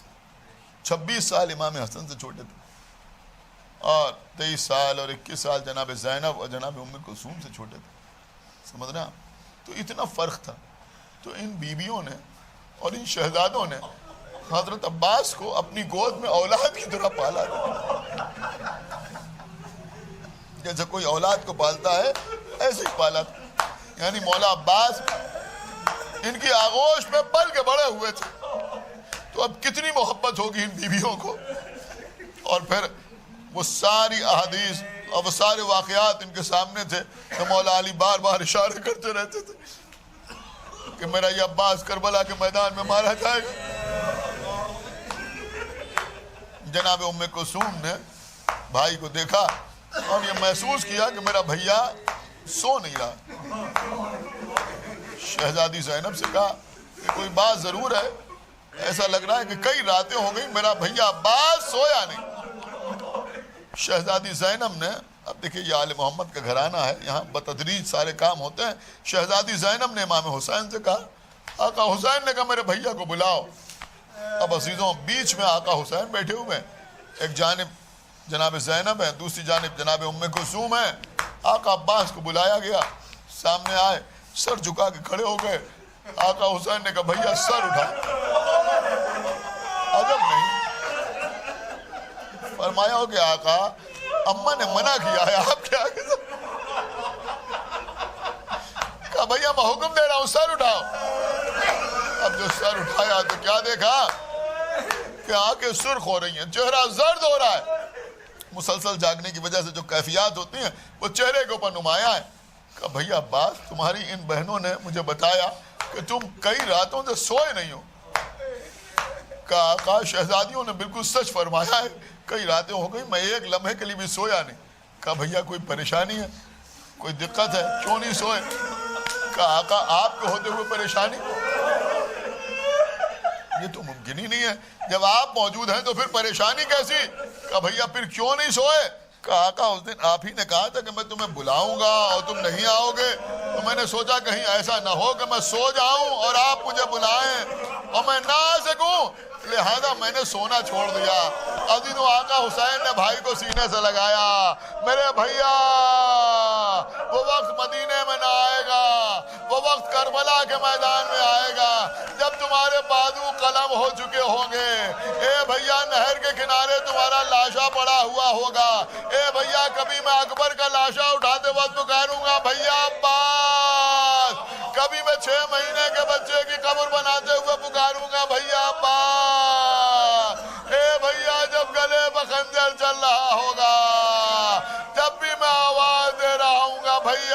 Speaker 1: 26 سال امام حسن سے چھوٹے تھے، اور 23 سال اور 21 سال جناب زینب اور جناب ام کلثوم سے چھوٹے تھے. سمجھ رہے ہیں؟ تو اتنا فرق تھا. تو ان بیویوں نے اور ان شہزادوں نے حضرت عباس کو اپنی گود میں اولاد کی طرح پالا تھا. جیسے کوئی اولاد کو پالتا ہے ایسے ہی پالا تھا. یعنی مولا عباس ان کی آغوش میں پل کے بڑے ہوئے تھے. تو اب کتنی محبت ہوگی ان بیویوں کو. اور پھر وہ ساری احادیث اور وہ سارے واقعات ان کے سامنے تھے کہ مولا علی بار بار اشارے کرتے رہتے تھے کہ میرا یہ عباس کربلا کے میدان میں مارا جائے گا. جناب ام کلثوم نے بھائی کو دیکھا اور یہ محسوس کیا کہ میرا بھیا سو نہیں رہا. شہزادی زینب سے کہا کہ کوئی بات ضرور ہے، ایسا لگ رہا ہے کہ کئی راتیں ہو گئی میرا بھیا عباس سویا نہیں. شہزادی زینب نے، اب دیکھیں یہ آل محمد کا گھرانہ ہے، یہاں بتدریج سارے کام ہوتے ہیں. شہزادی زینب نے امام حسین سے کہا، آقا حسین نے کہا میرے بھیا کو بلاؤ. اب عزیزوں بیچ میں آقا حسین بیٹھے ہوئے ہیں، ایک جانب جناب زینب ہے، دوسری جانب جناب ام کلثوم ہے. آقا عباس کو بلایا گیا، سامنے آئے، سر جھکا کے کھڑے ہو گئے. آقا حسین نے کہا بھیا سر اٹھا. عجب نہیں، فرمایا ہو کہ آقا اماں نے منع کیا ہے آپ کے آگے سے. کہا بھیا میں حکم دے رہا ہوں سر اٹھاؤ. اب جو سر اٹھایا تو کیا دیکھا کہ آنکھیں سرخ ہو رہی ہیں، چہرہ زرد ہو رہا ہے. مسلسل جاگنے کی وجہ سے جو کیفیات ہوتی ہیں وہ چہرے کے اوپر نمایاں ہے. کہا بھیا عباس تمہاری ان بہنوں نے مجھے بتایا کہ تم کئی راتوں سے سوئے نہیں ہو. کہا آقا شہزادیوں نے بالکل سچ فرمایا ہے، کئی راتیں ہو گئی میں ایک لمحے کے لیے بھی سویا نہیں. کہا بھیا کوئی پریشانی ہے، کوئی دقت ہے، کیوں نہیں سوئے؟ کہا آقا آپ کے ہوتے ہوئے پریشانی. یہ تو ممکن ہی نہیں ہے، جب آپ موجود ہیں تو پھر پریشانی کیسی؟ کہا بھیا پھر کیوں نہیں سوئے؟ کہا آقا اس دن آپ ہی نے کہا تھا کہ میں تمہیں بلاؤں گا اور تم نہیں آؤ گے، تو میں نے سوچا کہیں ایسا نہ ہو کہ میں سو جاؤں اور آپ مجھے بلائیں اور میں نہ آ سکوں، لہذا میں نے سونا چھوڑ دیا۔ اذن آقا حسین نے بھائی کو سینے سے لگایا، میرے بھیا وہ وقت مدینے میں نہ آئے گا، وہ وقت کربلا کے میدان میں آئے گا جب تمہارے بازو قلم ہو چکے ہوں گے، اے بھیا نہر کے کنارے تمہارا لاشا پڑا ہوا ہوگا، اے بھیا کبھی میں اکبر کا لاشا اٹھاتے وقت پکاروں گا بھیا عباس، کبھی میں 6 مہینے کے بچے کی قبر بناتے ہوئے پکاروں گا بھیا عباس، اے بھیا جب گلے بخنجر چل رہا ہوگا، جب بھی میں آواز دے رہا ہوں گا بھیا